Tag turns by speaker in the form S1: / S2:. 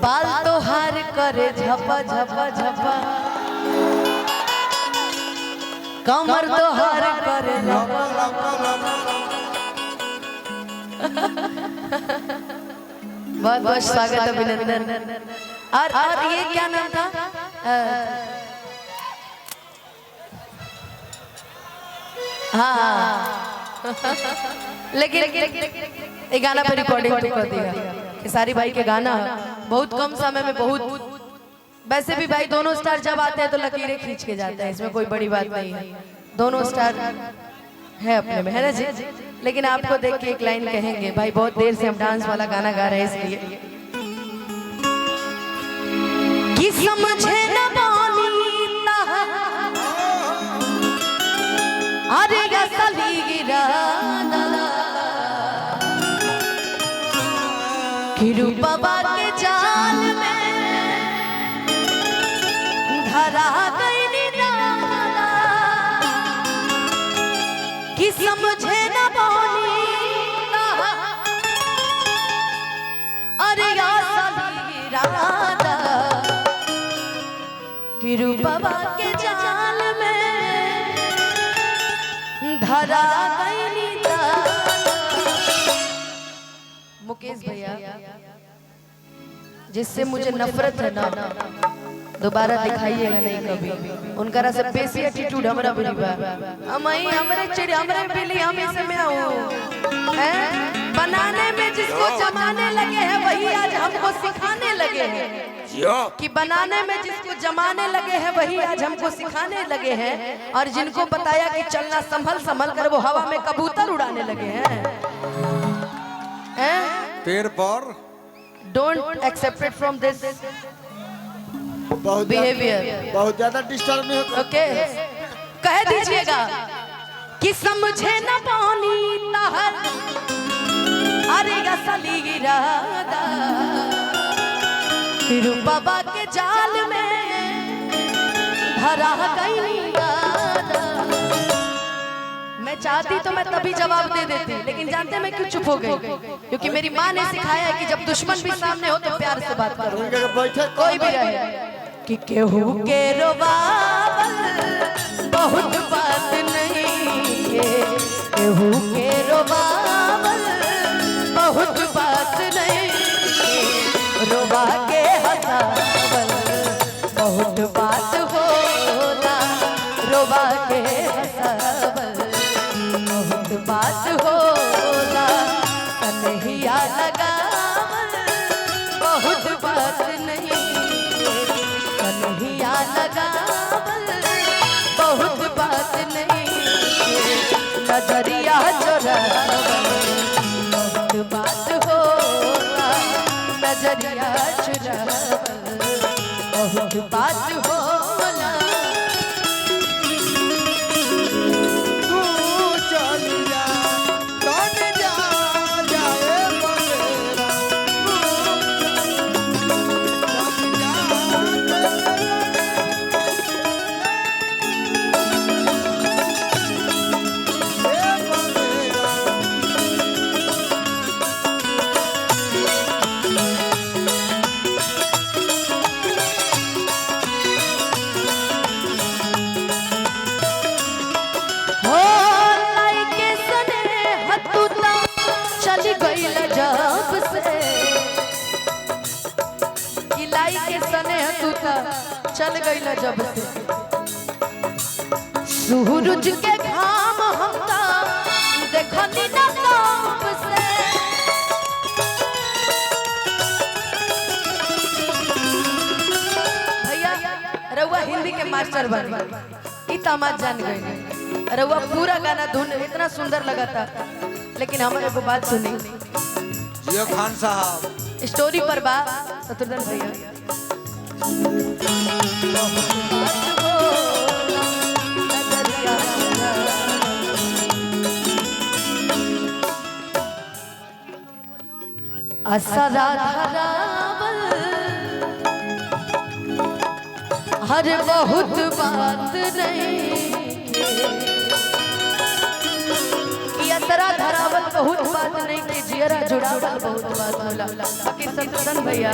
S1: बाल तो हार करे झपा झपा झपा, कमर तो हार करे लपा बहुत बहुत स्वागत अभिनंदन। और ये क्या नाम था? हाँ लेकिन ये गाना पे रिकॉर्डिंग तो कर दिया कि सारी भाई के गाना बहुत कम समय में बहुत, वैसे भी भाई दोनों स्टार जब आते हैं तो लकीरें खींच के जाते हैं, इसमें कोई बड़ी बात नहीं है, दोनों स्टार है अपने में, है ना जी। लेकिन आपको देख के एक लाइन कहेंगे भाई, बहुत देर से हम डांस वाला गाना गा रहे हैं इसलिए कि समझे न बानीता अरे असली गिराना कि रूपवा के जाल में धरा गई निराला कि समझे न बानीता अरे असली गिराना कि रूपवा के जाल में धरा गई निराला। मुकेश भैया जिससे मुझे नफरत है ना, दोबारा दिखाइएगा नहीं कभी, उनका से बेसी एटीट्यूड हमरा बिलीवा हम ही हमरे चिड़िया हमरे बिली हम इसे में आऊं हैं। बनाने में जिसको जमाने लगे हैं वही आज हमको सिखाने लगे हैं, कि बनाने में जिसको जमाने लगे हैं वही आज हमको सिखाने लगे हैं, और जिनको बताया कि चलना संभल संभल कर वो हवा में कबूतर उड़ाने लगे हैं।
S2: पेड़ पर
S1: don't accept it from this behaviour, बहुत ज्यादा डिस्टर्ब में होता। ओके कह दीजिएगा कि समझे न पानी तहर अरे असली इरादा रूपवा के जाल में धरा गई दादा। मैं चाहती तो मैं तभी जवाब दे देती, लेकिन जानते मैं क्यों चुप हो गई? क्योंकि मेरी माँ ने सिखाया है कि जब दुश्मन भी सामने हो तो प्यार से बात करो, कोई भी रहे। कि केहू के रोबावल बहुत बात नहीं है, केहू के रोबावल बहुत बात नहीं है, रोबा के हंसावल बहुत बात होला, रोबा के हंसावल बहुत बात होला, कन्हैया लगावल बहुत बात नहीं, कन्हैया लगावल बहुत बात नहीं, नजरिया चुरावल बहुत बात होला, नजरिया चुरावल बहुत बात होला। चल गई ना जब से सूरज के घाम हमका देखनी ना ताप से, भैया रउआ हिंदी के मास्टर बन गए, तमाज जान गए, रउआ पूरा गाना धुन इतना सुंदर लगा था, लेकिन हमारे को बात सुनी
S2: जियो खान साहब
S1: स्टोरी पर बात शत्रुघ्न भैया असरा धरावल हर बहुत बात नहीं, असरा धरावल बहुत बात नहीं कि जियरा जुड़ावल बहुत बात होला। बाकी शत्रुघ्न भैया